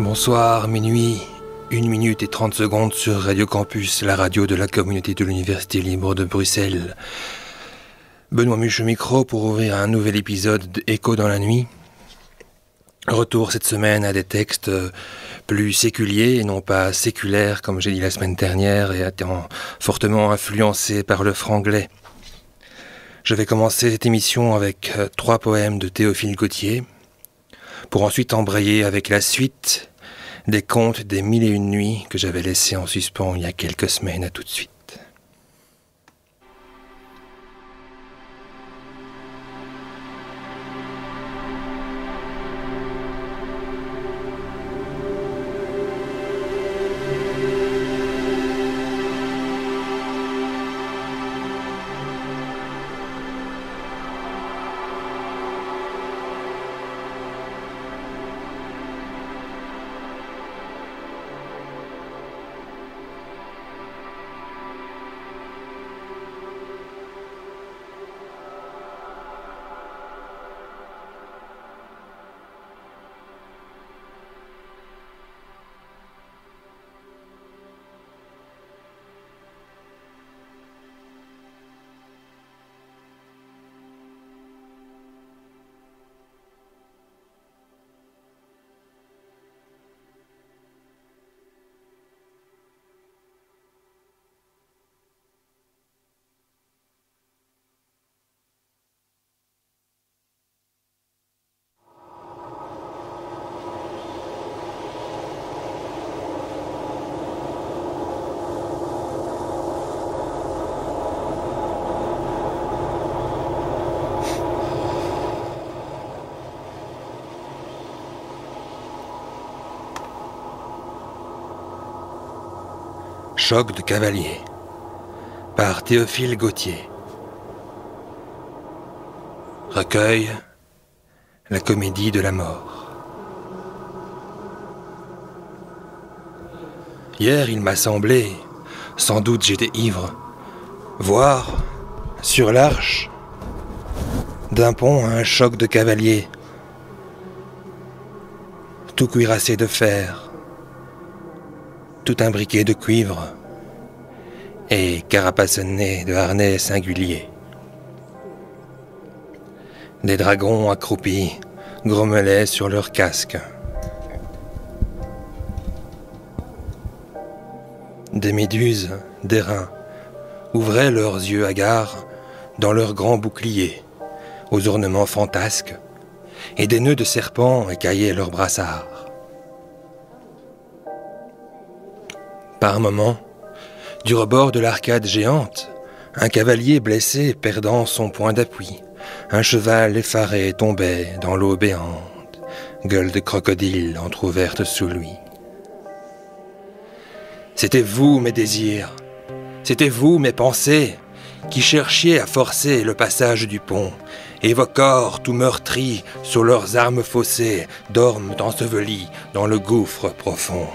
Bonsoir, minuit, 1 minute et 30 secondes sur Radio Campus, la radio de la communauté de l'Université libre de Bruxelles. Benoît Muche au micro pour ouvrir un nouvel épisode d'Écho dans la nuit. Retour cette semaine à des textes plus séculiers et non pas séculaires, comme j'ai dit la semaine dernière, et étant fortement influencés par le franglais. Je vais commencer cette émission avec 3 poèmes de Théophile Gautier, pour ensuite embrayer avec la suite des contes des 1001 nuits que j'avais laissés en suspens il y a quelques semaines. À tout de suite. Choc de cavalier par Théophile Gautier. Recueil, la comédie de la mort. Hier, il m'a semblé, sans doute j'étais ivre, voir, sur l'arche d'un pont, un choc de cavalier, tout cuirassé de fer, tout imbriqué de cuivre et carapaçonné de harnais singuliers. Des dragons accroupis grommelaient sur leurs casques. Des méduses, d'airain, ouvraient leurs yeux hagards dans leurs grands boucliers, aux ornements fantasques, et des nœuds de serpents écaillaient leurs brassards. Par moments, du rebord de l'arcade géante, un cavalier blessé perdant son point d'appui, un cheval effaré tombait dans l'eau béante, gueule de crocodile entr'ouverte sous lui. C'était vous, mes désirs, c'était vous, mes pensées, qui cherchiez à forcer le passage du pont, et vos corps tout meurtris sous leurs armes faussées dorment ensevelis dans le gouffre profond.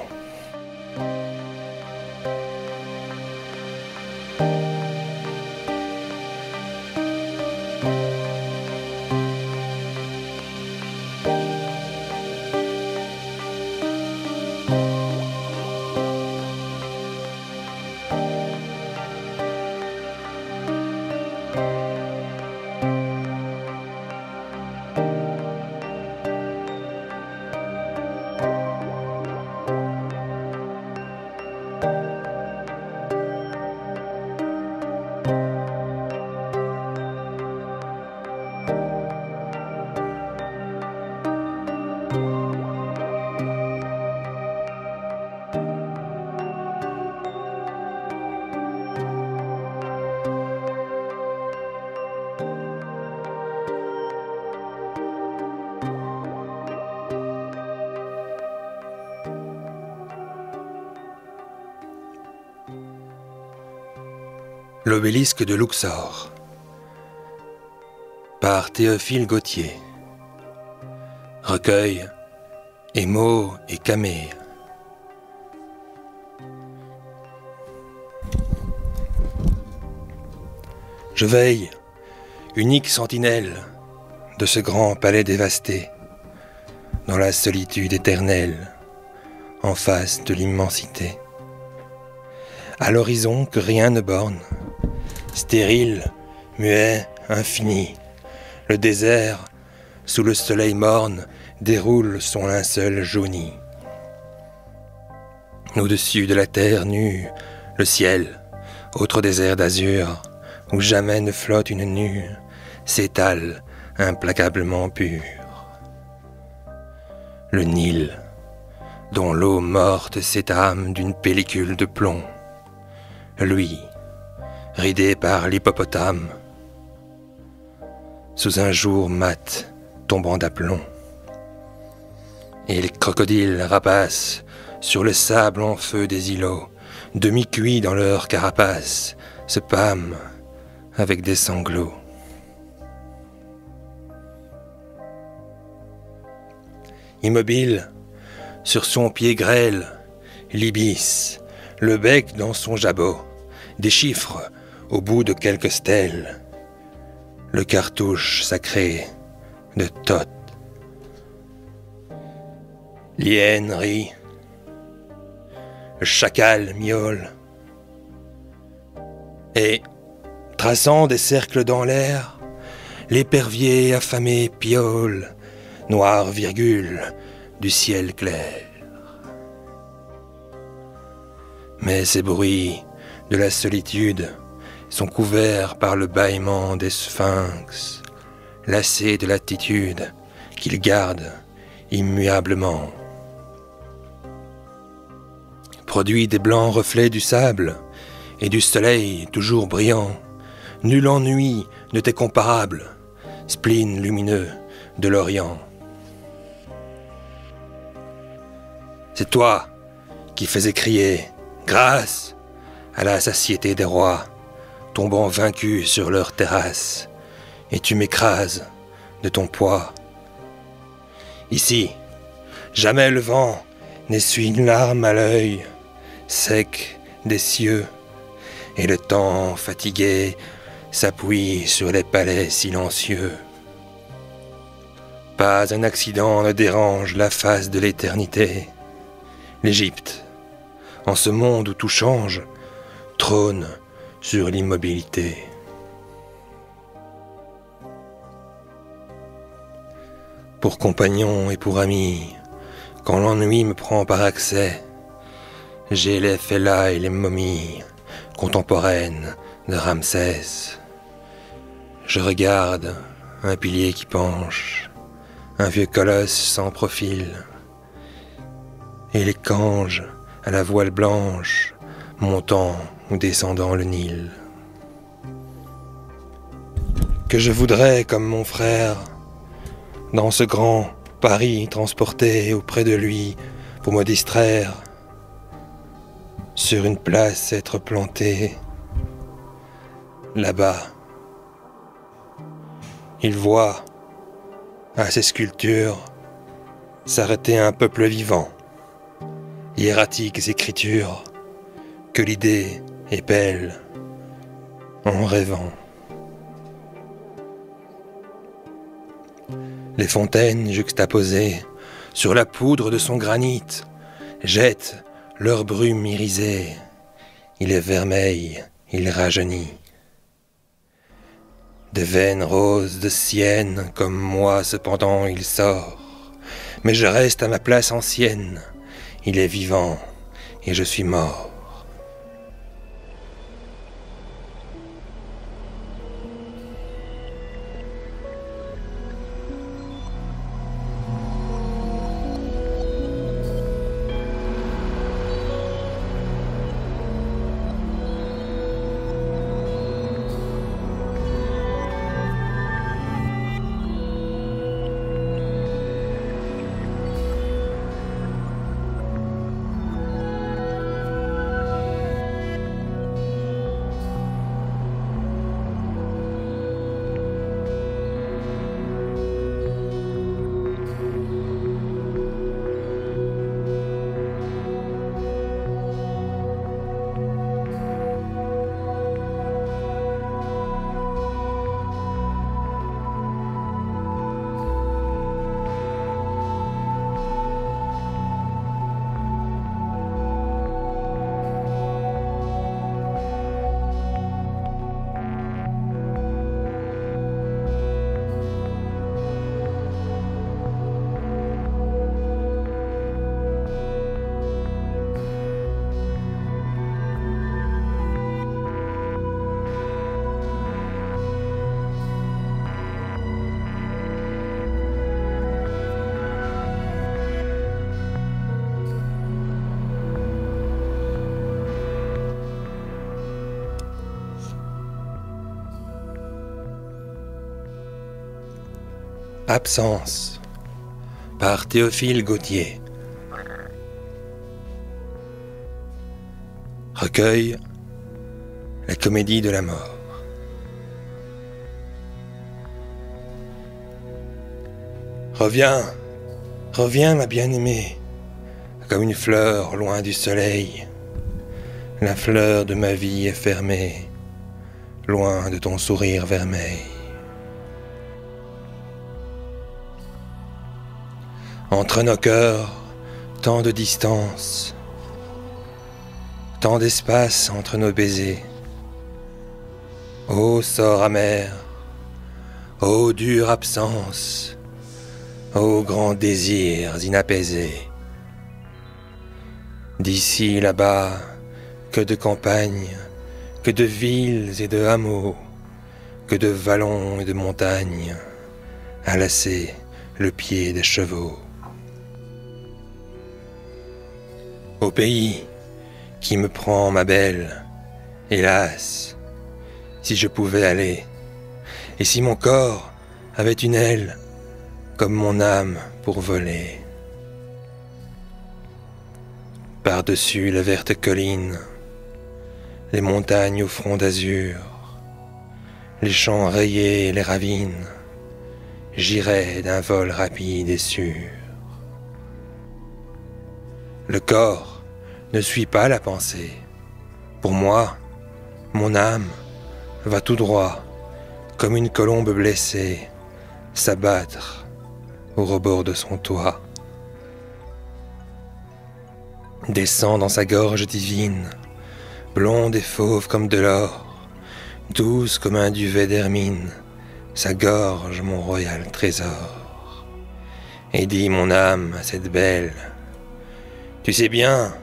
L'obélisque de Luxor par Théophile Gautier. Recueil, Émo et Camée. Je veille, unique sentinelle de ce grand palais dévasté, dans la solitude éternelle, en face de l'immensité. À l'horizon que rien ne borne, stérile, muet, infini, le désert, sous le soleil morne, déroule son linceul jauni. Au-dessus de la terre nue, le ciel, autre désert d'azur, où jamais ne flotte une nue, s'étale implacablement pur. Le Nil, dont l'eau morte s'étame d'une pellicule de plomb, lui, ridé par l'hippopotame, sous un jour mat tombant d'aplomb. Et les crocodiles rapaces sur le sable en feu des îlots, demi-cuits dans leur carapace, se pâment avec des sanglots. Immobile, sur son pied grêle, l'ibis, le bec dans son jabot, déchiffre au bout de quelques stèles le cartouche sacré de Thoth. L'hyène rit, le chacal miaule, et, traçant des cercles dans l'air, l'épervier affamé piaule, noire virgule du ciel clair. Mais ces bruits de la solitude sont couverts par le bâillement des sphinx, lassés de l'attitude qu'ils gardent immuablement. Produit des blancs reflets du sable et du soleil toujours brillant, nul ennui ne t'est comparable, spleen lumineux de l'Orient. C'est toi qui faisais crier « Grâce !» à la satiété des rois, tombant vaincus sur leur terrasse, et tu m'écrases de ton poids. Ici, jamais le vent n'essuie une larme à l'œil, sec des cieux, et le temps fatigué s'appuie sur les palais silencieux. Pas un accident ne dérange la face de l'éternité. L'Égypte, en ce monde où tout change, trône sur l'immobilité. Pour compagnon et pour ami, quand l'ennui me prend par accès, j'ai les fellahs et les momies contemporaines de Ramsès. Je regarde un pilier qui penche, un vieux colosse sans profil, et les canges à la voile blanche, montant ou descendant le Nil. Que je voudrais, comme mon frère, dans ce grand Paris transporté auprès de lui pour me distraire, sur une place être planté, là-bas. Il voit, à ces sculptures, s'arrêter un peuple vivant, hiératiques écritures, que l'idée est belle en rêvant. Les fontaines juxtaposées sur la poudre de son granit jettent leur brume irisée. Il est vermeil, il rajeunit. Des veines roses de Sienne, comme moi cependant il sort. Mais je reste à ma place ancienne. Il est vivant et je suis mort. Absence par Théophile Gautier. Recueil La comédie de la mort. Reviens, reviens ma bien-aimée, comme une fleur loin du soleil. La fleur de ma vie est fermée, loin de ton sourire vermeil. Entre nos cœurs, tant de distance, tant d'espace entre nos baisers. Ô sort amer, ô dure absence, ô grands désirs inapaisés. D'ici là-bas, que de campagnes, que de villes et de hameaux, que de vallons et de montagnes, à lasser le pied des chevaux. Au pays qui me prend ma belle, hélas, si je pouvais aller, et si mon corps avait une aile, comme mon âme pour voler. Par-dessus la verte colline, les montagnes au front d'azur, les champs rayés et les ravines, j'irais d'un vol rapide et sûr. Le corps ne suit pas la pensée. Pour moi, mon âme va tout droit, comme une colombe blessée, s'abattre au rebord de son toit. Descend dans sa gorge divine, blonde et fauve comme de l'or, douce comme un duvet d'hermine, sa gorge mon royal trésor. Et dit mon âme à cette belle: tu sais bien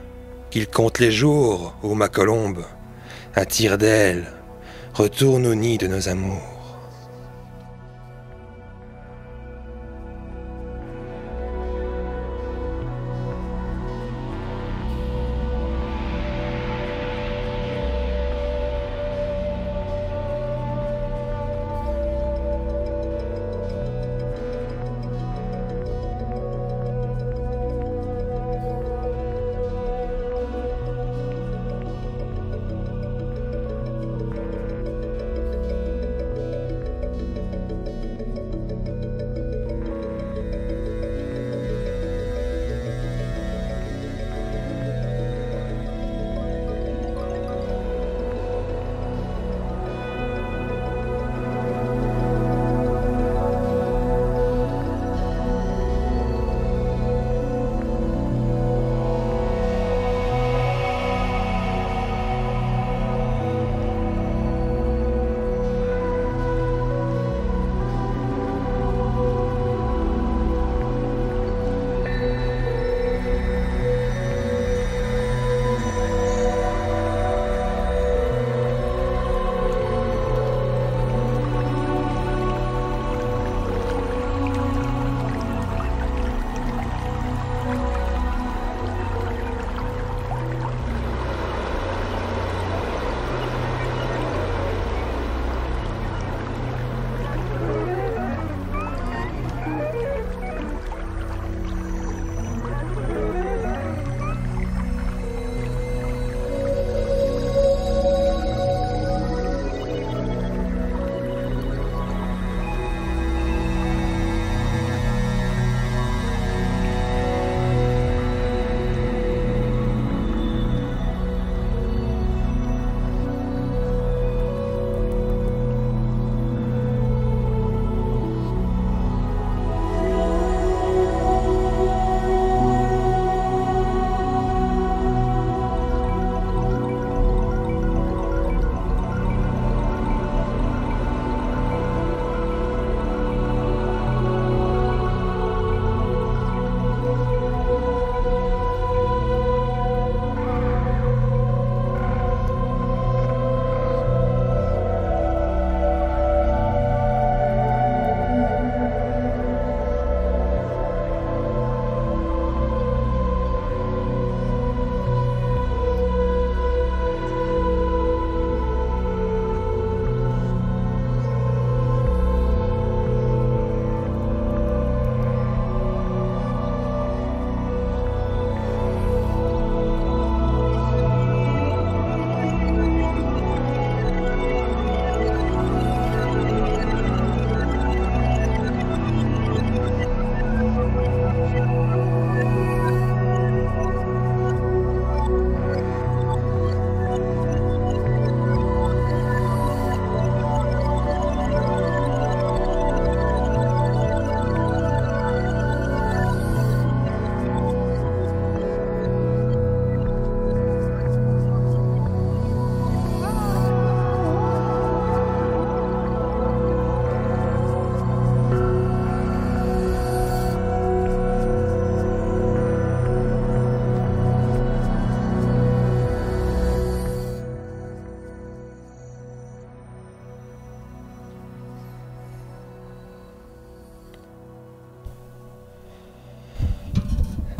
qu'il compte les jours, ô ma colombe, à tire d'aile, retourne au nid de nos amours.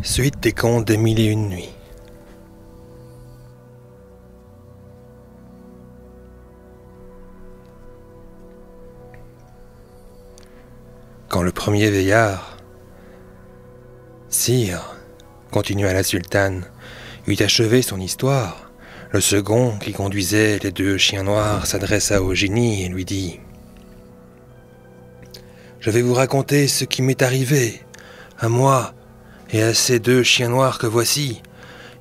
Suite des contes des mille et une nuits. Quand le premier vieillard, Sire, continua la sultane, eut achevé son histoire, le second, qui conduisait les deux chiens noirs, s'adressa au génie et lui dit « Je vais vous raconter ce qui m'est arrivé, à moi et à ces deux chiens noirs que voici,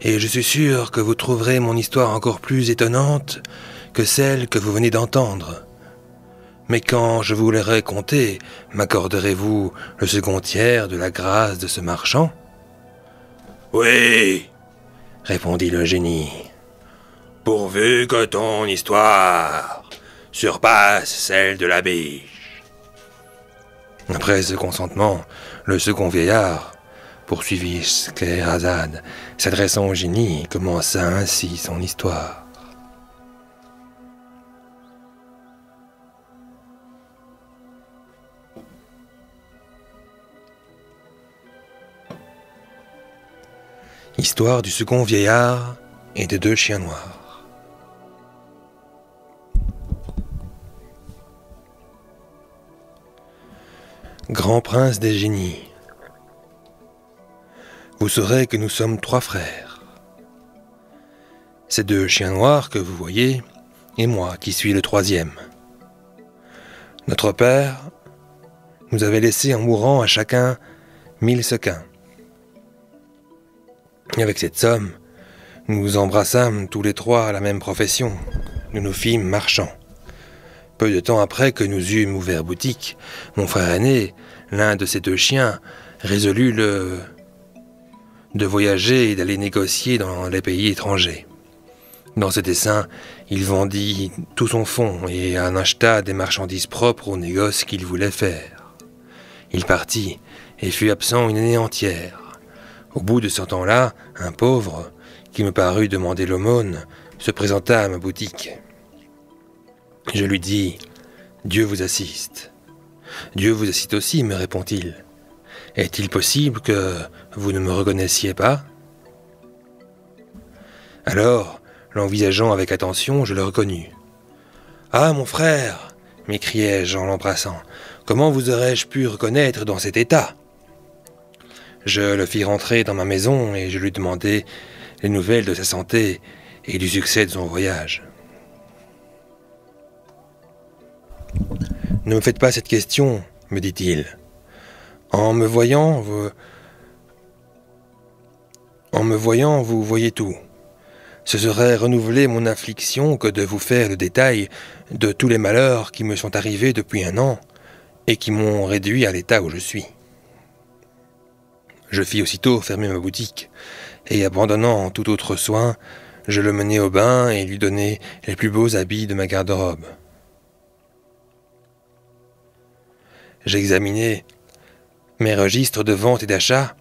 et je suis sûr que vous trouverez mon histoire encore plus étonnante que celle que vous venez d'entendre. Mais quand je vous l'aurai contée, m'accorderez-vous le second tiers de la grâce de ce marchand ?»« Oui, répondit le génie, pourvu que ton histoire surpasse celle de la biche. » Après ce consentement, le second vieillard, poursuivit Scheherazade, s'adressant au génie, commença ainsi son histoire. Histoire du second vieillard et des deux chiens noirs. Grand prince des génies, vous saurez que nous sommes 3 frères. Ces 2 chiens noirs que vous voyez, et moi qui suis le 3e. Notre père nous avait laissé en mourant à chacun 1000 sequins. Et avec cette somme, nous embrassâmes tous les 3 la même profession. Nous nous fîmes marchands. Peu de temps après que nous eûmes ouvert boutique, mon frère aîné, l'un de ces 2 chiens, résolut de voyager et d'aller négocier dans les pays étrangers. Dans ce dessein, il vendit tout son fonds et en acheta des marchandises propres au négoce qu'il voulait faire. Il partit et fut absent une année entière. Au bout de ce temps-là, un pauvre, qui me parut demander l'aumône, se présenta à ma boutique. Je lui dis « Dieu vous assiste. »« Dieu vous assiste aussi, me répond-il. Est-il possible que vous ne me reconnaissiez pas ?» Alors, l'envisageant avec attention, je le reconnus. « Ah, mon frère !» m'écriai-je en l'embrassant. « Comment vous aurais-je pu reconnaître dans cet état ?» Je le fis rentrer dans ma maison et je lui demandai les nouvelles de sa santé et du succès de son voyage. « Ne me faites pas cette question, me dit-il. En me voyant, vous voyez tout. Ce serait renouveler mon affliction que de vous faire le détail de tous les malheurs qui me sont arrivés depuis 1 an et qui m'ont réduit à l'état où je suis. » Je fis aussitôt fermer ma boutique, et abandonnant tout autre soin, je le menai au bain et lui donnai les plus beaux habits de ma garde-robe. J'examinai mes registres de vente et d'achat,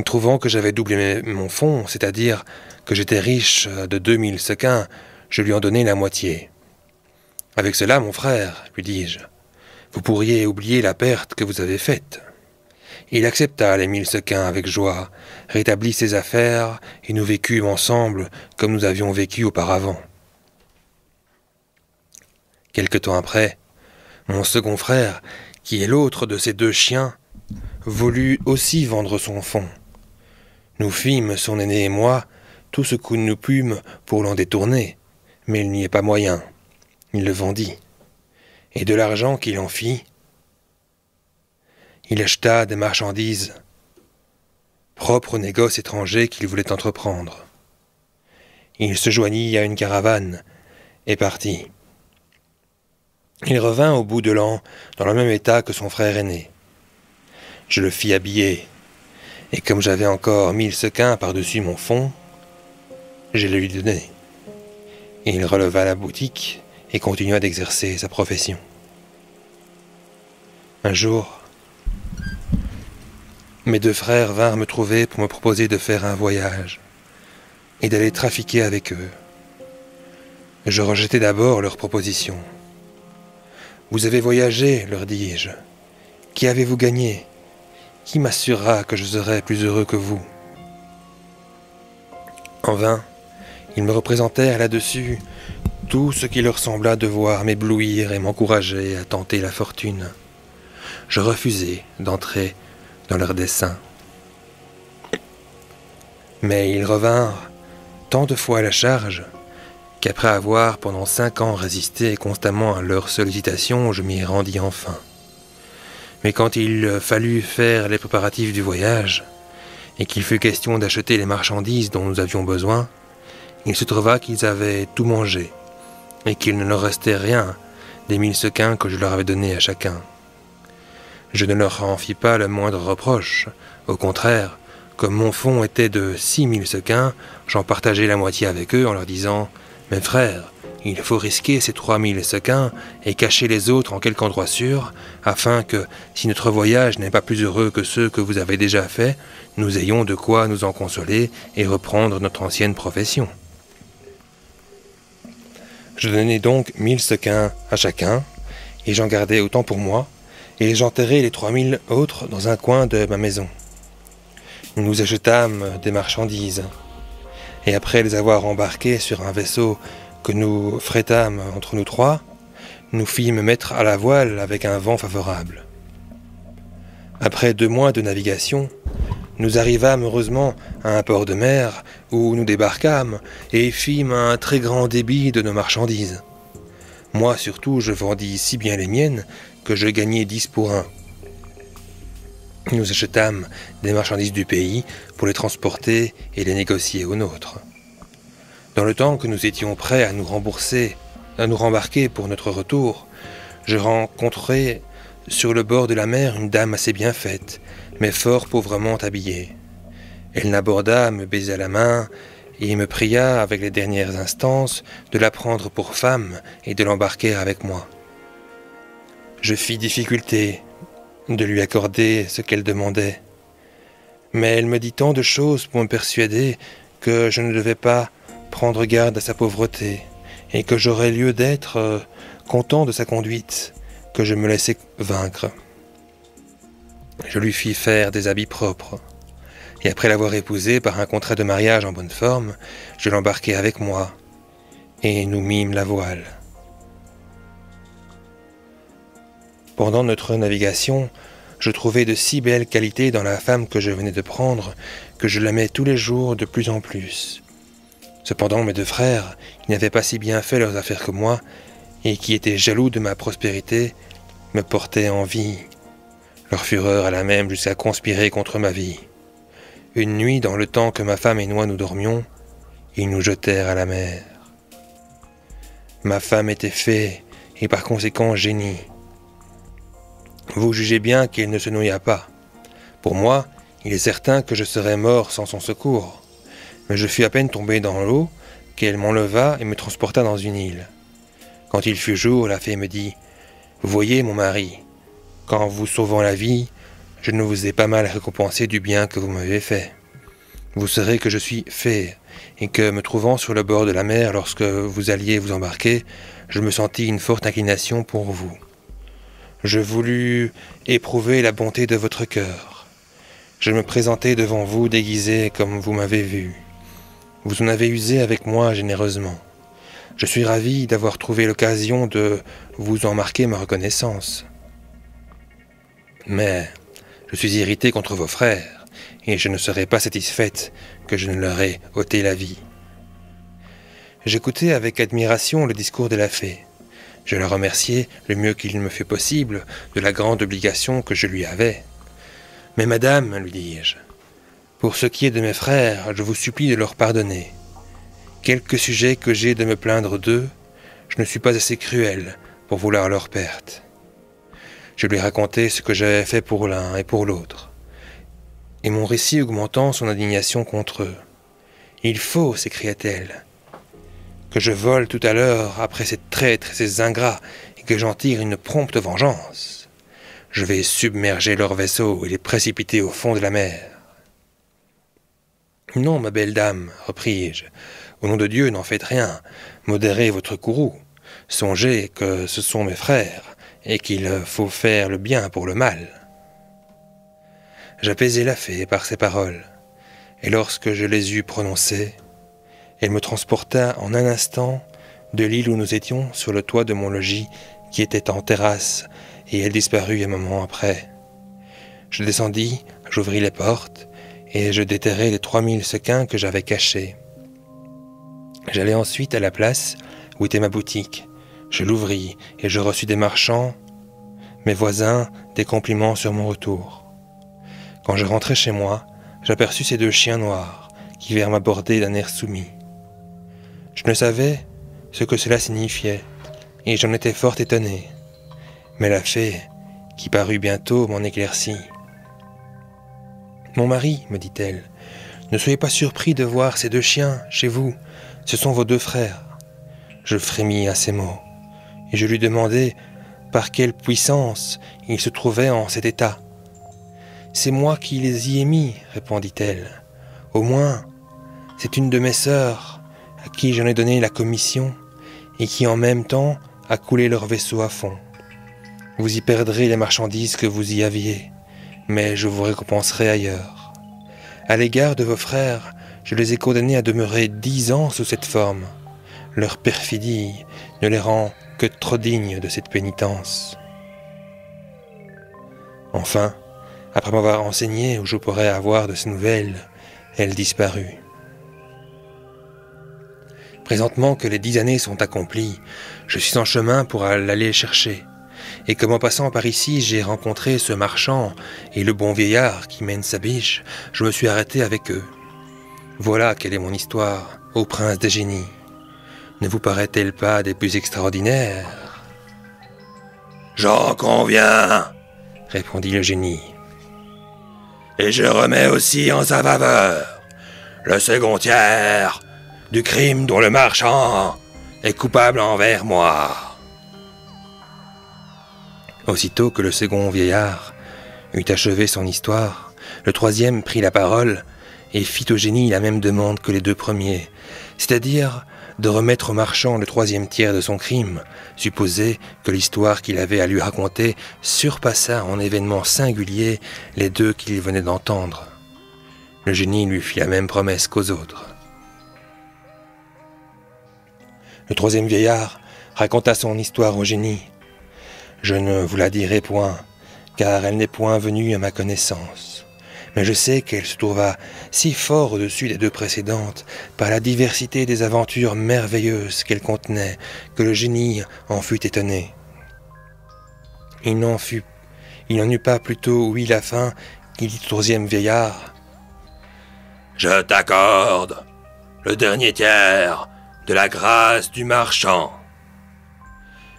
trouvant que j'avais doublé mon fonds, c'est-à-dire que j'étais riche de 2000 sequins, je lui en donnai la moitié. « Avec cela, mon frère, lui dis-je, vous pourriez oublier la perte que vous avez faite. » Il accepta les 1000 sequins avec joie, rétablit ses affaires, et nous vécûmes ensemble comme nous avions vécu auparavant. Quelque temps après, mon second frère, qui est l'autre de ces 2 chiens, voulut aussi vendre son fonds. Nous fîmes, son aîné et moi, tout ce que nous pûmes pour l'en détourner, mais il n'y est pas moyen. Il le vendit, et de l'argent qu'il en fit, il acheta des marchandises propres au négoce étranger qu'il voulait entreprendre. Il se joignit à une caravane et partit. Il revint au bout de l'an dans le même état que son frère aîné. Je le fis habiller, et comme j'avais encore 1000 sequins par-dessus mon fonds, je les lui donnai. Il releva la boutique et continua d'exercer sa profession. Un jour, mes 2 frères vinrent me trouver pour me proposer de faire un voyage et d'aller trafiquer avec eux. Je rejetai d'abord leur proposition. « Vous avez voyagé, leur dis-je. Qui avez-vous gagné ? Qui m'assurera que je serai plus heureux que vous ? En vain, ils me représentèrent là-dessus tout ce qui leur sembla devoir m'éblouir et m'encourager à tenter la fortune. Je refusai d'entrer dans leurs desseins. Mais ils revinrent tant de fois à la charge qu'après avoir pendant 5 ans résisté constamment à leurs sollicitations, je m'y rendis enfin. Mais quand il fallut faire les préparatifs du voyage, et qu'il fut question d'acheter les marchandises dont nous avions besoin, il se trouva qu'ils avaient tout mangé, et qu'il ne leur restait rien des 1000 sequins que je leur avais donnés à chacun. Je ne leur en fis pas le moindre reproche. Au contraire, comme mon fonds était de 6000 sequins, j'en partageai la moitié avec eux en leur disant « Mes frères, il faut risquer ces 3000 sequins et cacher les autres en quelque endroit sûr, afin que, si notre voyage n'est pas plus heureux que ceux que vous avez déjà faits, nous ayons de quoi nous en consoler et reprendre notre ancienne profession. » Je donnai donc 1000 sequins à chacun, et j'en gardai autant pour moi, et j'enterrai les 3000 autres dans un coin de ma maison. Nous nous achetâmes des marchandises, et après les avoir embarquées sur un vaisseau que nous frétâmes entre nous trois, nous fîmes mettre à la voile avec un vent favorable. Après 2 mois de navigation, nous arrivâmes heureusement à un port de mer où nous débarquâmes et fîmes un très grand débit de nos marchandises. Moi surtout, je vendis si bien les miennes que je gagnai 10 pour 1. Nous achetâmes des marchandises du pays pour les transporter et les négocier aux nôtres. Dans le temps que nous étions prêts à nous rembarquer pour notre retour, je rencontrai sur le bord de la mer une dame assez bien faite, mais fort pauvrement habillée. Elle n'aborda, me baisa la main et me pria avec les dernières instances de la prendre pour femme et de l'embarquer avec moi. Je fis difficulté de lui accorder ce qu'elle demandait, mais elle me dit tant de choses pour me persuader que je ne devais pas prendre garde à sa pauvreté et que j'aurais lieu d'être content de sa conduite, que je me laissai vaincre. Je lui fis faire des habits propres, et après l'avoir épousée par un contrat de mariage en bonne forme, je l'embarquai avec moi, et nous mîmes la voile. Pendant notre navigation, je trouvai de si belles qualités dans la femme que je venais de prendre, que je l'aimais tous les jours de plus en plus. Cependant, mes 2 frères, qui n'avaient pas si bien fait leurs affaires que moi, et qui étaient jaloux de ma prospérité, me portaient envie. Leur fureur alla même jusqu'à conspirer contre ma vie. Une nuit, dans le temps que ma femme et moi nous dormions, ils nous jetèrent à la mer. Ma femme était fée, et par conséquent génie. Vous jugez bien qu'elle ne se noya pas. Pour moi, il est certain que je serais mort sans son secours. Mais je fus à peine tombé dans l'eau qu'elle m'enleva et me transporta dans une île. Quand il fut jour, la fée me dit « Vous voyez, mon mari, qu'en vous sauvant la vie, je ne vous ai pas mal récompensé du bien que vous m'avez fait. Vous saurez que je suis fée, et que, me trouvant sur le bord de la mer lorsque vous alliez vous embarquer, je me sentis une forte inclination pour vous. Je voulus éprouver la bonté de votre cœur. Je me présentai devant vous déguisé comme vous m'avez vu. Vous en avez usé avec moi généreusement. Je suis ravi d'avoir trouvé l'occasion de vous en marquer ma reconnaissance. Mais je suis irrité contre vos frères, et je ne serai pas satisfaite que je ne leur ai ôté la vie. » J'écoutai avec admiration le discours de la fée. Je la remerciai le mieux qu'il me fut possible de la grande obligation que je lui avais. « Mais madame, lui dis-je, pour ce qui est de mes frères, je vous supplie de leur pardonner. Quelque sujet que j'ai de me plaindre d'eux, je ne suis pas assez cruel pour vouloir leur perte. » Je lui racontai ce que j'avais fait pour l'un et pour l'autre, et mon récit augmentant son indignation contre eux. « Il faut, s'écria-t-elle, que je vole tout à l'heure après ces traîtres et ces ingrats, et que j'en tire une prompte vengeance. Je vais submerger leurs vaisseaux et les précipiter au fond de la mer. »« Non, ma belle dame, repris-je, au nom de Dieu, n'en faites rien, modérez votre courroux. Songez que ce sont mes frères, et qu'il faut faire le bien pour le mal. » J'apaisai la fée par ces paroles, et lorsque je les eus prononcées, Elle me transporta en un instant de l'île où nous étions sur le toit de mon logis qui était en terrasse, et elle disparut un moment après. Je descendis, j'ouvris les portes, et je déterrai les 3000 sequins que j'avais cachés. J'allai ensuite à la place où était ma boutique. Je l'ouvris, et je reçus des marchands, mes voisins, des compliments sur mon retour. Quand je rentrai chez moi, j'aperçus ces 2 chiens noirs, qui vinrent m'aborder d'un air soumis. Je ne savais ce que cela signifiait, et j'en étais fort étonné. Mais la fée, qui parut bientôt, m'en éclaircit. « Mon mari, me dit-elle, ne soyez pas surpris de voir ces 2 chiens chez vous, ce sont vos 2 frères. » Je frémis à ces mots, et je lui demandai par quelle puissance ils se trouvaient en cet état. « C'est moi qui les y ai mis, répondit-elle. Au moins, c'est une de mes sœurs à qui j'en ai donné la commission et qui en même temps a coulé leur vaisseau à fond. Vous y perdrez les marchandises que vous y aviez, mais je vous récompenserai ailleurs. À l'égard de vos frères, je les ai condamnés à demeurer 10 ans sous cette forme. Leur perfidie ne les rend que trop dignes de cette pénitence. » Enfin, après m'avoir enseigné où je pourrais avoir de ces nouvelles, elle disparut. Présentement que les 10 années sont accomplies, je suis en chemin pour l'aller chercher. Et comme en passant par ici, j'ai rencontré ce marchand et le bon vieillard qui mène sa biche, je me suis arrêté avec eux. Voilà quelle est mon histoire, ô prince des génies. Ne vous paraît-elle pas des plus extraordinaires ? J'en conviens, répondit le génie. Et je remets aussi en sa faveur le second tiers du crime dont le marchand est coupable envers moi. Aussitôt que le second vieillard eut achevé son histoire, le 3e prit la parole et fit au génie la même demande que les 2 premiers, c'est-à-dire de remettre au marchand le 3e tiers de son crime, supposé que l'histoire qu'il avait à lui raconter surpassa en événements singuliers les 2 qu'il venait d'entendre. Le génie lui fit la même promesse qu'aux autres. Le 3e vieillard raconta son histoire au génie. Je ne vous la dirai point, car elle n'est point venue à ma connaissance. Mais je sais qu'elle se trouva si fort au-dessus des 2 précédentes, par la diversité des aventures merveilleuses qu'elle contenait, que le génie en fut étonné. Il n'en eut pas plutôt ouï la fin qu'il dit au 3e vieillard. « Je t'accorde le dernier tiers de la grâce du marchand.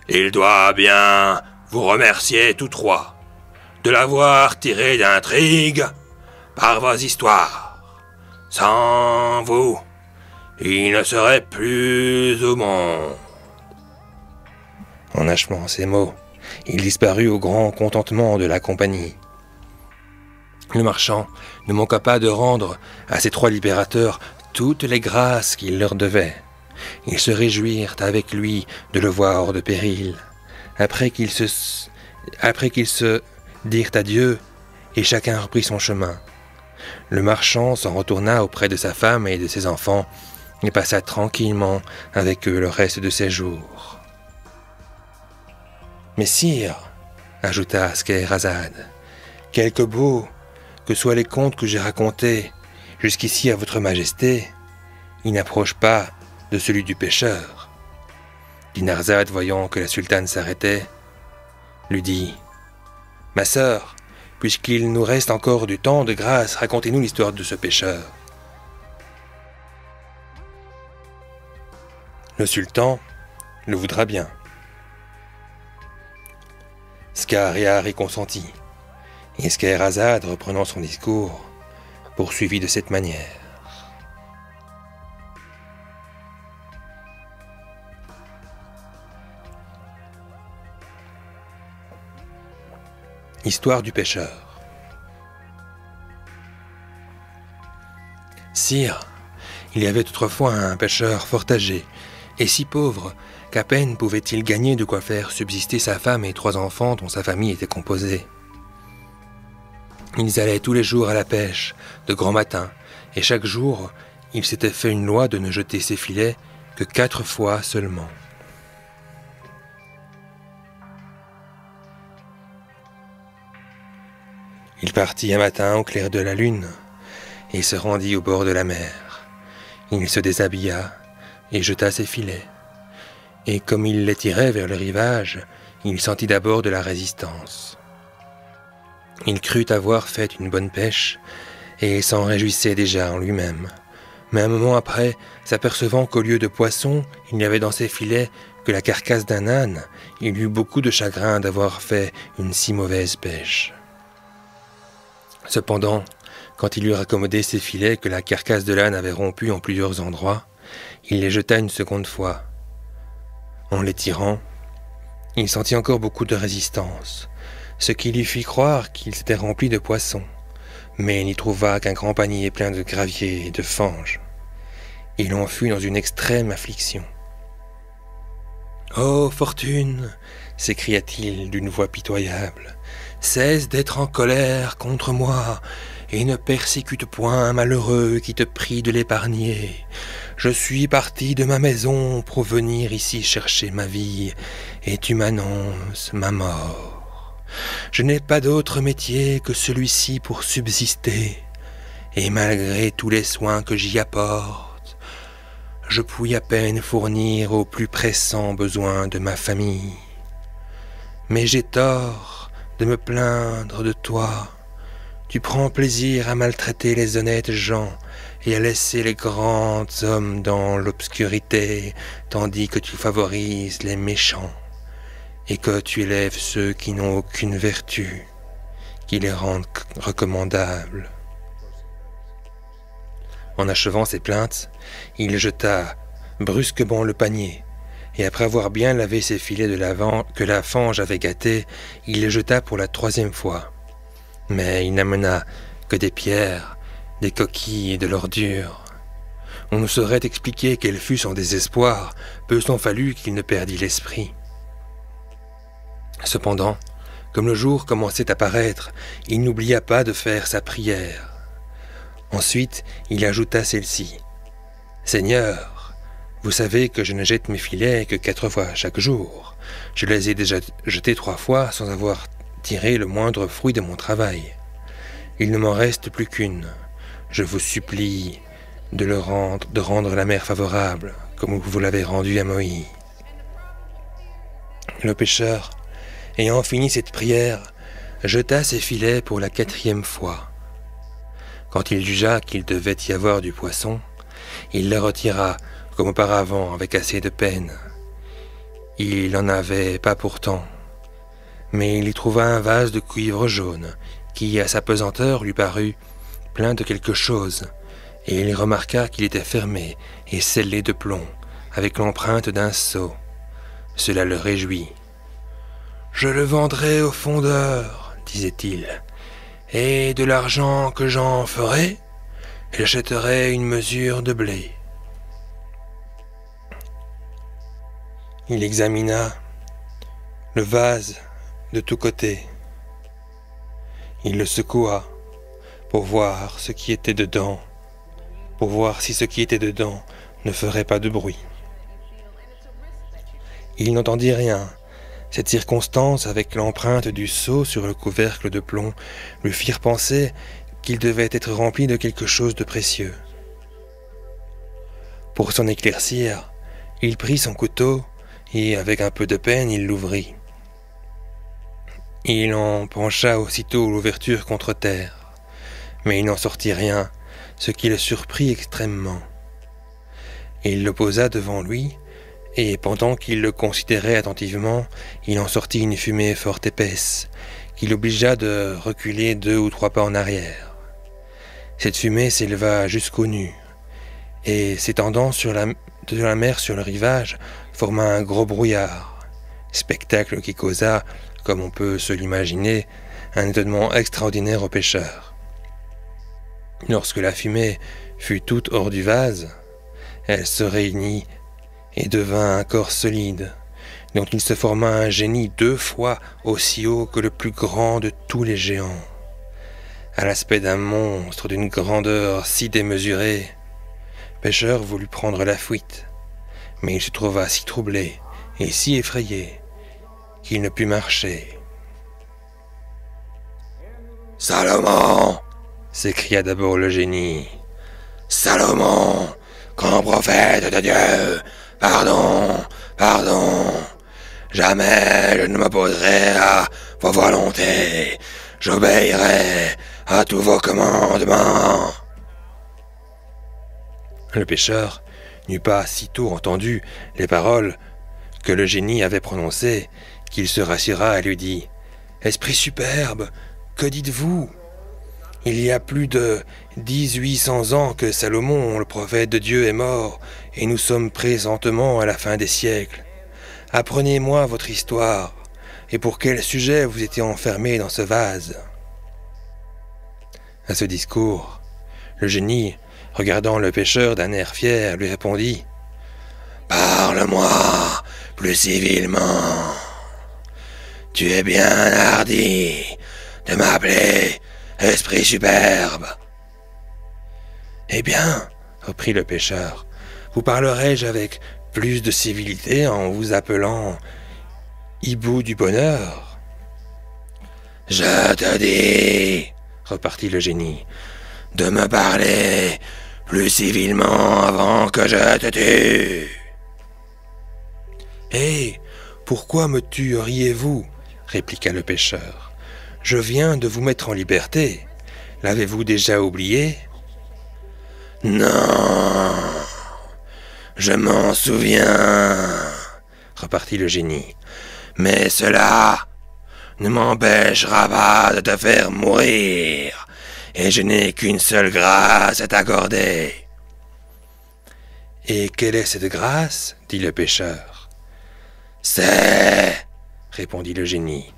Il doit bien vous remercier tous 3 de l'avoir tiré d'intrigue par vos histoires. Sans vous, il ne serait plus au monde. » En achevant ces mots, il disparut au grand contentement de la compagnie. Le marchand ne manqua pas de rendre à ces 3 libérateurs toutes les grâces qu'il leur devait. Ils se réjouirent avec lui de le voir hors de péril. Après qu'ils se dirent adieu, et chacun reprit son chemin. Le marchand s'en retourna auprès de sa femme et de ses enfants, et passa tranquillement avec eux le reste de ses jours. « Mais sire, ajouta Scheherazade, quelque beaux que soient les contes que j'ai racontés jusqu'ici à votre majesté, ils n'approchent pas de celui du pêcheur. » Dinarzade, voyant que la sultane s'arrêtait, lui dit « Ma sœur, puisqu'il nous reste encore du temps, de grâce, racontez-nous l'histoire de ce pêcheur. » Le sultan le voudra bien. Schahriar y consentit, et Scheherazade, reprenant son discours, poursuivit de cette manière. Histoire du pêcheur. Sire, il y avait autrefois un pêcheur fort âgé, et si pauvre qu'à peine pouvait-il gagner de quoi faire subsister sa femme et 3 enfants dont sa famille était composée. Ils allaient tous les jours à la pêche, de grand matin, et chaque jour il s'était fait une loi de ne jeter ses filets que 4 fois seulement. Il partit un matin au clair de la lune et se rendit au bord de la mer. Il se déshabilla et jeta ses filets. Et comme il les tirait vers le rivage, il sentit d'abord de la résistance. Il crut avoir fait une bonne pêche et s'en réjouissait déjà en lui-même. Mais un moment après, s'apercevant qu'au lieu de poisson, il n'y avait dans ses filets que la carcasse d'un âne, il eut beaucoup de chagrin d'avoir fait une si mauvaise pêche. Cependant, quand il eut raccommodé ses filets que la carcasse de l'âne avait rompus en plusieurs endroits, il les jeta une seconde fois. En les tirant, il sentit encore beaucoup de résistance, ce qui lui fit croire qu'il s'était rempli de poissons, mais il n'y trouva qu'un grand panier plein de gravier et de fange. Il en fut dans une extrême affliction. « Oh, fortune !» s'écria-t-il d'une voix pitoyable. « Cesse d'être en colère contre moi et ne persécute point un malheureux qui te prie de l'épargner. Je suis parti de ma maison pour venir ici chercher ma vie, et tu m'annonces ma mort. Je n'ai pas d'autre métier que celui-ci pour subsister, et malgré tous les soins que j'y apporte, je puis à peine fournir aux plus pressants besoins de ma famille. Mais j'ai tort de me plaindre de toi. Tu prends plaisir à maltraiter les honnêtes gens et à laisser les grands hommes dans l'obscurité, tandis que tu favorises les méchants, et que tu élèves ceux qui n'ont aucune vertu, qui les rendent recommandables. » En achevant ses plaintes, il jeta brusquement le panier, et après avoir bien lavé ses filets de l'avant que la fange avait gâtés, il les jeta pour la 3e fois. Mais il n'amena que des pierres, des coquilles et de l'ordure. On ne saurait expliquer quel fut son désespoir, peu s'en fallut qu'il ne perdît l'esprit. Cependant, comme le jour commençait à paraître, il n'oublia pas de faire sa prière. Ensuite, il ajouta celle-ci. « Seigneur, vous savez que je ne jette mes filets que 4 fois chaque jour. Je les ai déjà jetés 3 fois sans avoir tiré le moindre fruit de mon travail. Il ne m'en reste plus qu'une. Je vous supplie de rendre la mer favorable, comme vous l'avez rendue à Moïse. » Le pêcheur, ayant fini cette prière, jeta ses filets pour la 4e fois. Quand il jugea qu'il devait y avoir du poisson, il les retira, comme auparavant, avec assez de peine. Il n'en avait pas pourtant, mais il y trouva un vase de cuivre jaune, qui, à sa pesanteur, lui parut plein de quelque chose, et il remarqua qu'il était fermé et scellé de plomb, avec l'empreinte d'un sceau. Cela le réjouit. « Je le vendrai au fondeur, disait-il, et de l'argent que j'en ferai, j'achèterai une mesure de blé. » Il examina le vase de tous côtés. Il le secoua pour voir ce qui était dedans, pour voir si ce qui était dedans ne ferait pas de bruit. Il n'entendit rien. Cette circonstance, avec l'empreinte du sceau sur le couvercle de plomb, lui firent penser qu'il devait être rempli de quelque chose de précieux. Pour s'en éclaircir, il prit son couteau et, avec un peu de peine, il l'ouvrit. Il en pencha aussitôt l'ouverture contre terre, mais il n'en sortit rien, ce qui le surprit extrêmement. Il le posa devant lui, et pendant qu'il le considérait attentivement, il en sortit une fumée fort épaisse, qui l'obligea de reculer 2 ou 3 pas en arrière. Cette fumée s'éleva jusqu'aux nues, et s'étendant de la mer sur le rivage, forma un gros brouillard, spectacle qui causa, comme on peut se l'imaginer, un étonnement extraordinaire aux pêcheurs. Lorsque la fumée fut toute hors du vase, elle se réunit et devint un corps solide, dont il se forma un génie 2 fois aussi haut que le plus grand de tous les géants. À l'aspect d'un monstre d'une grandeur si démesurée, pêcheur voulut prendre la fuite, mais il se trouva si troublé et si effrayé qu'il ne put marcher. « Salomon !» s'écria d'abord le génie. « Salomon, grand prophète de Dieu, pardon, pardon. Jamais je ne m'opposerai à vos volontés. J'obéirai à tous vos commandements. » Le pêcheur n'eut pas sitôt entendu les paroles que le génie avait prononcées qu'il se rassura et lui dit « Esprit superbe, que dites-vous ? Il y a plus de 1800 ans que Salomon, le prophète de Dieu, est mort, et nous sommes présentement à la fin des siècles. Apprenez-moi votre histoire, et pour quel sujet vous étiez enfermé dans ce vase. » À ce discours, le génie, regardant le pêcheur d'un air fier, lui répondit « Parle-moi plus civilement. Tu es bien hardi de m'appeler esprit superbe. » « Eh bien, reprit le pêcheur, vous parlerai-je avec plus de civilité en vous appelant hibou du bonheur ?»« Je te dis, repartit le génie, de me parler plus civilement avant que je te tue. »« Eh, pourquoi me tueriez-vous » répliqua le pêcheur. « Je viens de vous mettre en liberté. L'avez-vous déjà oublié ?»« Non, je m'en souviens, repartit le génie. Mais cela ne m'empêchera pas de te faire mourir, et je n'ai qu'une seule grâce à t'accorder. »« Et quelle est cette grâce ?» dit le pêcheur. « C'est, répondit le génie,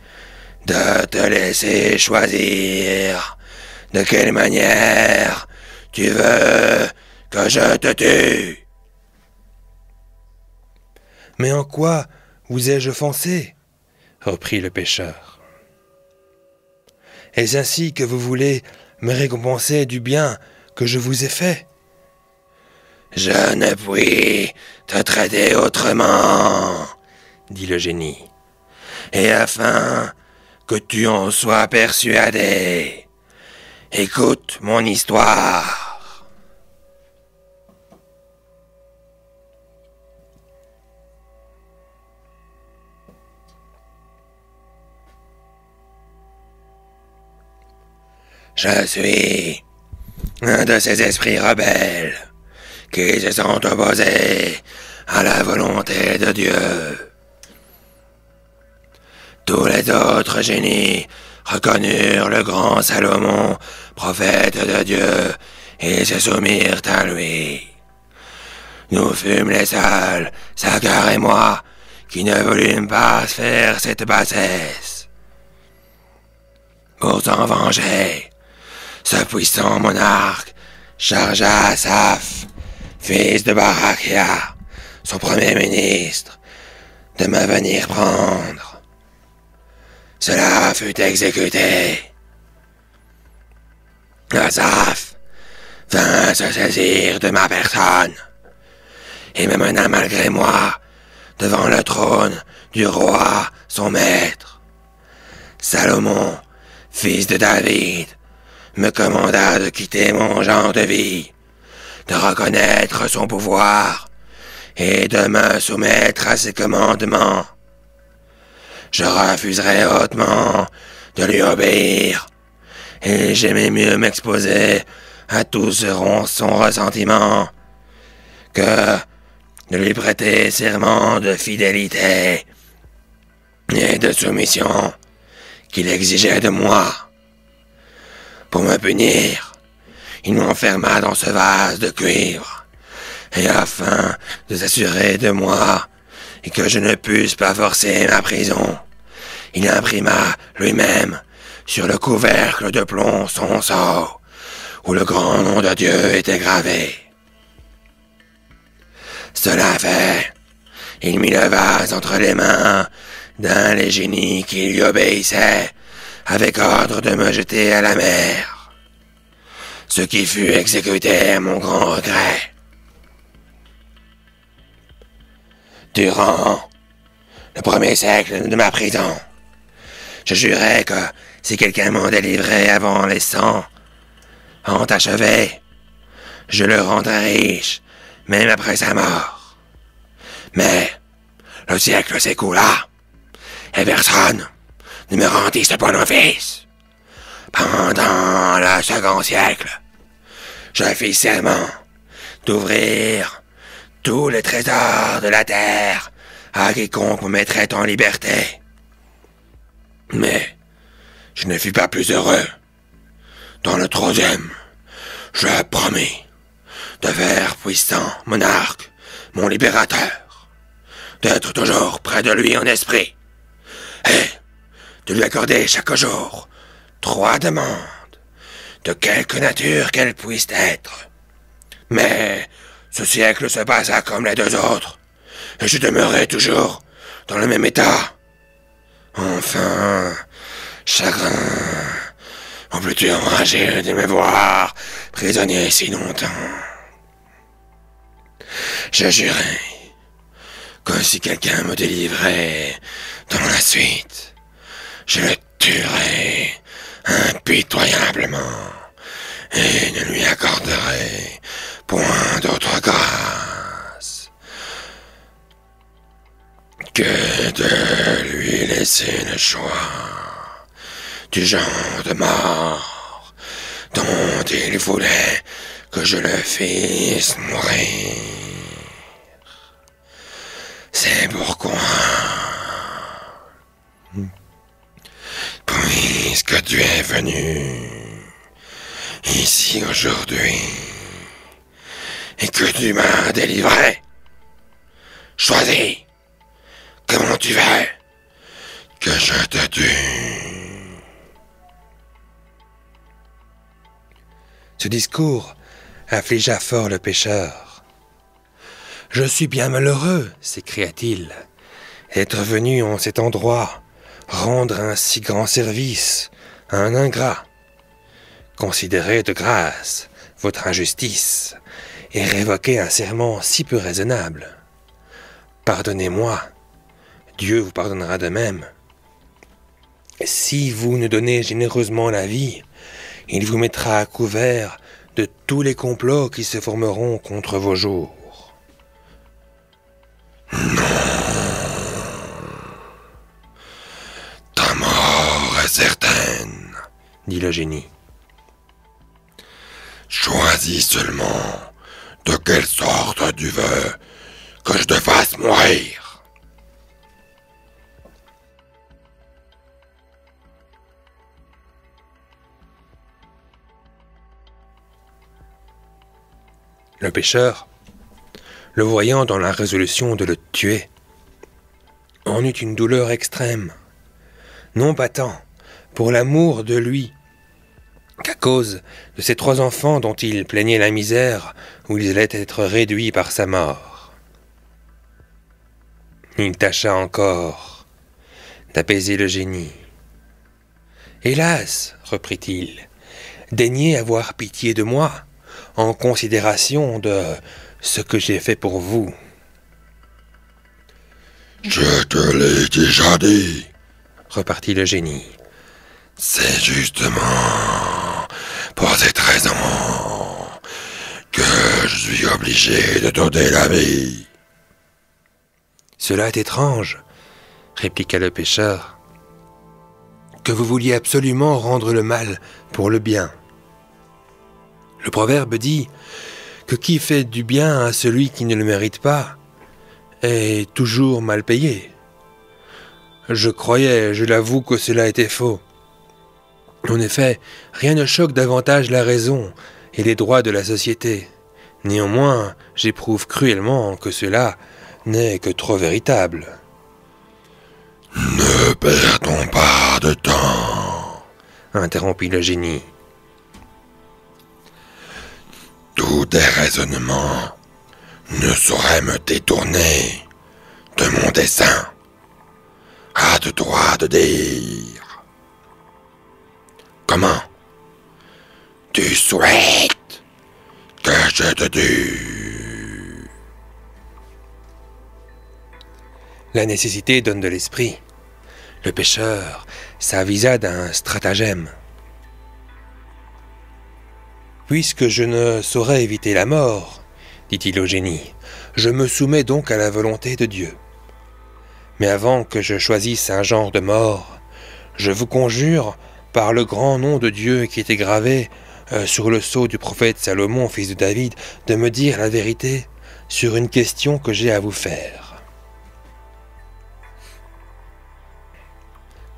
de te laisser choisir de quelle manière tu veux que je te tue. »« Mais en quoi vous ai-je offensé ?» reprit le pêcheur. « Est-ce ainsi que vous voulez me récompenser du bien que je vous ai fait ?»« Je ne puis te traiter autrement, dit le génie. Et afin que tu en sois persuadé, écoute mon histoire. » Je suis un de ces esprits rebelles qui se sont opposés à la volonté de Dieu. Tous les autres génies reconnurent le grand Salomon, prophète de Dieu, et se soumirent à lui. Nous fûmes les seuls, Sagar et moi, qui ne voulûmes pas faire cette bassesse. Pour s'en venger, ce puissant monarque chargea Asaph, fils de Barakia, son premier ministre, de me venir prendre. Cela fut exécuté. Asaph vint se saisir de ma personne et me mena malgré moi devant le trône du roi, son maître. Salomon, fils de David, me commanda de quitter mon genre de vie, de reconnaître son pouvoir et de me soumettre à ses commandements. Je refuserais hautement de lui obéir, et j'aimais mieux m'exposer à tout son ressentiment que de lui prêter serment de fidélité et de soumission qu'il exigeait de moi. Pour me punir, il m'enferma dans ce vase de cuivre, et afin de s'assurer de moi et que je ne puisse pas forcer ma prison, il imprima lui-même sur le couvercle de plomb son sceau, où le grand nom de Dieu était gravé. Cela fait, il mit le vase entre les mains d'un des génies qui lui obéissait, avec ordre de me jeter à la mer, ce qui fut exécuté à mon grand regret. Durant le premier siècle de ma prison, je jurais que si quelqu'un m'en délivrait avant les 100 ont achevé, je le rendrais riche, même après sa mort. Mais le siècle s'écoula, et personne ne me rendit ce bon office. Pendant le second siècle, je fis serment d'ouvrir tous les trésors de la terre à quiconque me mettrait en liberté. Mais je ne fus pas plus heureux. Dans le troisième, je promis de faire puissant monarque, mon libérateur, d'être toujours près de lui en esprit, et de lui accorder chaque jour 3 demandes, de quelque nature qu'elles puissent être. Mais ce siècle se passa comme les 2 autres, et je demeurai toujours dans le même état. Enfin, chagrin, on peut-tu enragé de me voir prisonnier si longtemps. Je jurai que si quelqu'un me délivrait dans la suite, je le tuerais impitoyablement et ne lui accorderais point d'autre grâce que de lui laisser le choix du genre de mort dont il voulait que je le fisse mourir. C'est pourquoi, puisque tu es venu ici aujourd'hui et que tu m'as délivré, choisis comment tu veux que je te tue. Ce discours affligea fort le pêcheur. « Je suis bien malheureux, s'écria-t-il, être venu en cet endroit, rendre un si grand service à un ingrat. Considérez de grâce votre injustice et révoquez un serment si peu raisonnable. Pardonnez-moi, Dieu vous pardonnera de même. Si vous nous donnez généreusement la vie, il vous mettra à couvert de tous les complots qui se formeront contre vos jours. » Ta mort est certaine, dit le génie. Choisis seulement de quelle sorte tu veux que je te fasse mourir. Le pêcheur, le voyant dans la résolution de le tuer, en eut une douleur extrême, non pas tant pour l'amour de lui, qu'à cause de ses 3 enfants dont il plaignait la misère où ils allaient être réduits par sa mort. Il tâcha encore d'apaiser le génie. « Hélas, reprit-il, daignez avoir pitié de moi, en considération de ce que j'ai fait pour vous. » « Je te l'ai déjà dit, repartit le génie. C'est justement pour cette raison que je suis obligé de donner la vie. » « Cela est étrange, répliqua le pêcheur, que vous vouliez absolument rendre le mal pour le bien. Le proverbe dit que qui fait du bien à celui qui ne le mérite pas est toujours mal payé. Je croyais, je l'avoue, que cela était faux. En effet, rien ne choque davantage la raison et les droits de la société. Néanmoins, j'éprouve cruellement que cela n'est que trop véritable. « Ne perdons pas de temps, interrompit le génie. Tous tes raisonnements ne sauraient me détourner de mon dessein. Hâte-toi de dire. Comment tu souhaites que je te tue? La nécessité donne de l'esprit. Le pêcheur s'avisa d'un stratagème. « Puisque je ne saurais éviter la mort, dit-il au génie, je me soumets donc à la volonté de Dieu. Mais avant que je choisisse un genre de mort, je vous conjure, par le grand nom de Dieu qui était gravé sur le sceau du prophète Salomon, fils de David, de me dire la vérité sur une question que j'ai à vous faire. »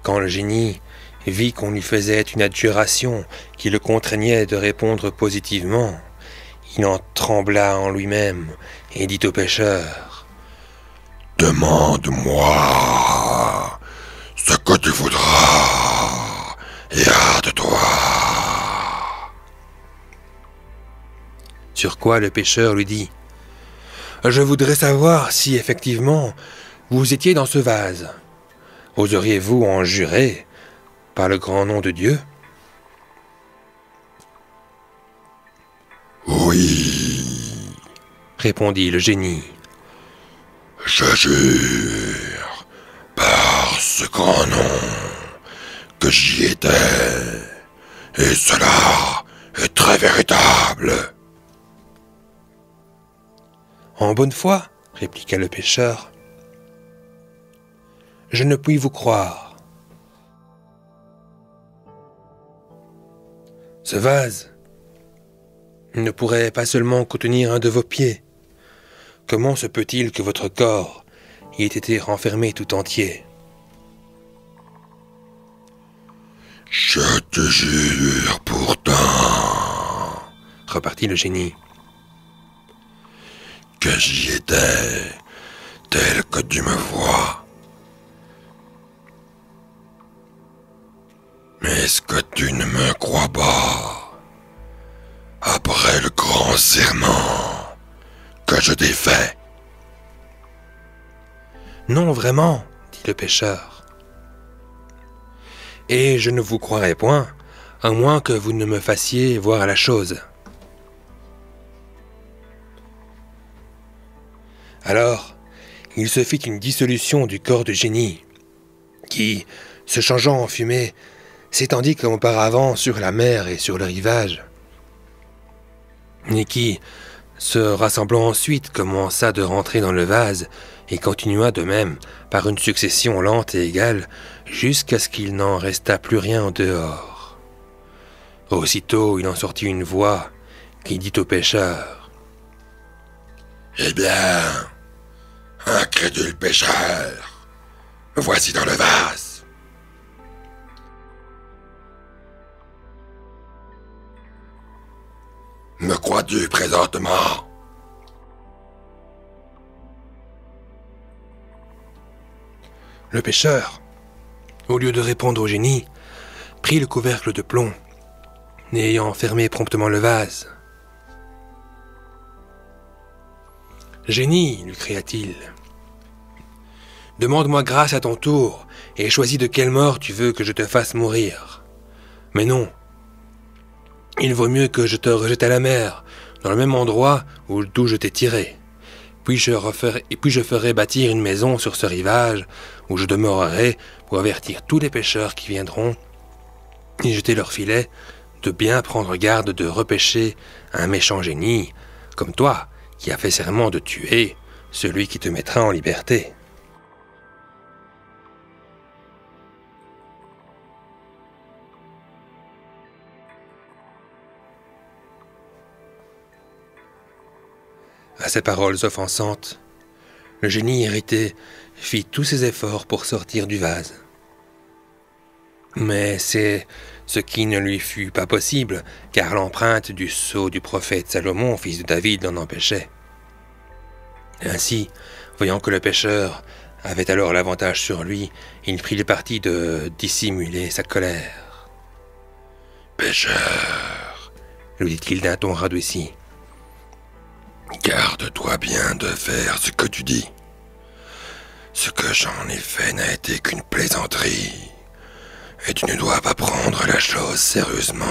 Quand le génie vit qu'on lui faisait une adjuration qui le contraignait de répondre positivement, il en trembla en lui-même et dit au pêcheur : « Demande-moi ce que tu voudras et hâte-toi. » Sur quoi le pêcheur lui dit : « Je voudrais savoir si effectivement vous étiez dans ce vase. Oseriez-vous en jurer par le grand nom de Dieu ? » ?»« Oui, répondit le génie. « Je jure par ce grand nom que j'y étais, et cela est très véritable. » »« En bonne foi, répliqua le pêcheur, je ne puis vous croire. Ce vase ne pourrait pas seulement contenir un de vos pieds. Comment se peut-il que votre corps y ait été renfermé tout entier ? Je te jure pourtant, repartit le génie, que j'y étais tel que tu me vois. Mais est-ce que tu ne me crois pas, après le grand serment que je t'ai fait ? » ?»« Non, vraiment, dit le pêcheur. Et je ne vous croirai point, à moins que vous ne me fassiez voir la chose. Alors, il se fit une dissolution du corps du génie, qui, se changeant en fumée, s'étendit comme auparavant sur la mer et sur le rivage, et qui, se rassemblant ensuite, commença de rentrer dans le vase et continua de même par une succession lente et égale jusqu'à ce qu'il n'en restât plus rien en dehors. Aussitôt, il en sortit une voix qui dit au pêcheur : « Eh bien, incrédule pêcheur, me voici dans le vase. Me crois-tu présentement ? » Le pêcheur, au lieu de répondre au génie, prit le couvercle de plomb, n'ayant fermé promptement le vase. « Génie, lui cria-t-il, demande-moi grâce à ton tour et choisis de quelle mort tu veux que je te fasse mourir. Mais non, il vaut mieux que je te rejette à la mer, dans le même endroit d'où je t'ai tiré. Puis je ferai bâtir une maison sur ce rivage où je demeurerai pour avertir tous les pêcheurs qui viendront et jeter leur filet de bien prendre garde de repêcher un méchant génie comme toi qui a fait serment de tuer celui qui te mettra en liberté. » À ces paroles offensantes, le génie irrité fit tous ses efforts pour sortir du vase. Mais c'est ce qui ne lui fut pas possible, car l'empreinte du sceau du prophète Salomon, fils de David, l'en empêchait. Ainsi, voyant que le pêcheur avait alors l'avantage sur lui, il prit le parti de dissimuler sa colère. « Pêcheur, lui dit-il d'un ton radouci, garde-toi bien de faire ce que tu dis. Ce que j'en ai fait n'a été qu'une plaisanterie, et tu ne dois pas prendre la chose sérieusement. »«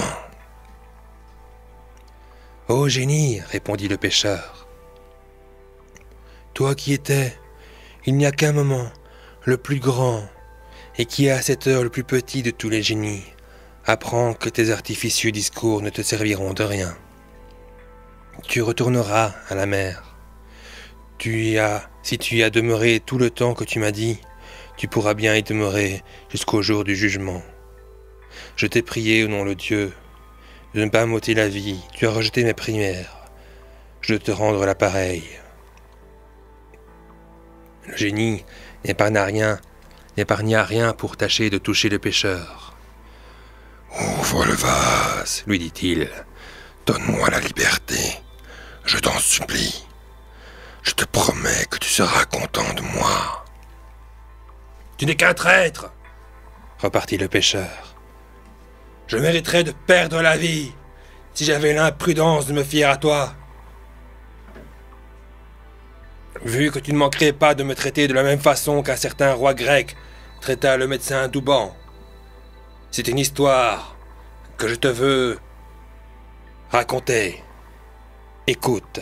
Ô génie, répondit le pêcheur, toi qui étais Il n'y a qu'un moment, le plus grand, et qui est à cette heure le plus petit de tous les génies. Apprends que tes artificieux discours ne te serviront de rien. Tu retourneras à la mer. Si tu y as demeuré tout le temps que tu m'as dit, tu pourras bien y demeurer jusqu'au jour du jugement. Je t'ai prié au nom de Dieu de ne pas m'ôter la vie. Tu as rejeté mes prières. Je dois te rendre l'appareil. Le génie n'épargna rien pour tâcher de toucher le pêcheur. Ouvre le vase, lui dit-il. Donne-moi la liberté. Je t'en supplie. Je te promets que tu seras content de moi. Tu n'es qu'un traître, repartit le pêcheur. Je mériterais de perdre la vie si j'avais l'imprudence de me fier à toi. Vu que tu ne manquerais pas de me traiter de la même façon qu'un certain roi grec traita le médecin Douban. C'est une histoire que je te veux raconter. Écoute.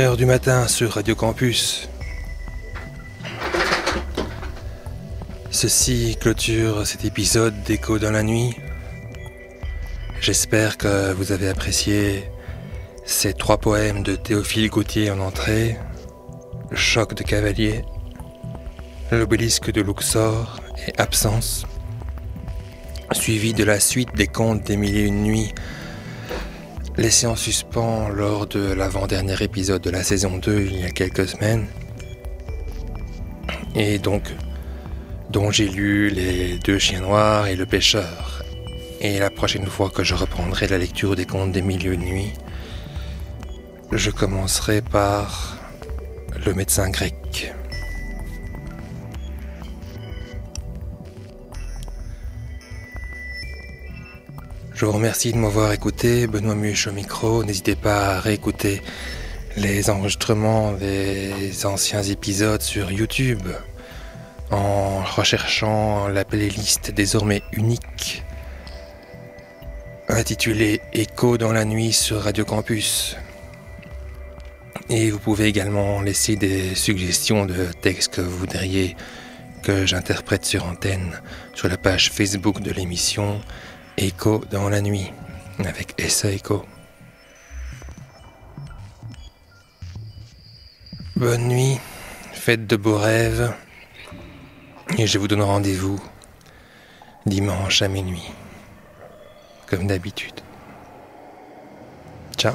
1h du matin sur Radio Campus. Ceci clôture cet épisode d'Écho dans la nuit. J'espère que vous avez apprécié ces 3 poèmes de Théophile Gautier en entrée, Choc de cavalier, L'obélisque de Luxor et Absence, suivi de la suite des contes des Mille et une nuits, laissés en suspens lors de l'avant-dernier épisode de la saison 2 il y a quelques semaines, et donc dont j'ai lu Les 2 chiens noirs et Le pêcheur. Et la prochaine fois que je reprendrai la lecture des contes des Mille et une nuits, je commencerai par Le médecin grec. Je vous remercie de m'avoir écouté, Benoît Muche au micro. N'hésitez pas à réécouter les enregistrements des anciens épisodes sur YouTube en recherchant la playlist désormais unique intitulée Écho dans la nuit sur Radio Campus. Et vous pouvez également laisser des suggestions de textes que vous voudriez que j'interprète sur antenne sur la page Facebook de l'émission Écho dans la nuit, avec Essa Écho. Bonne nuit, faites de beaux rêves, et je vous donne rendez-vous dimanche à minuit, comme d'habitude. Ciao.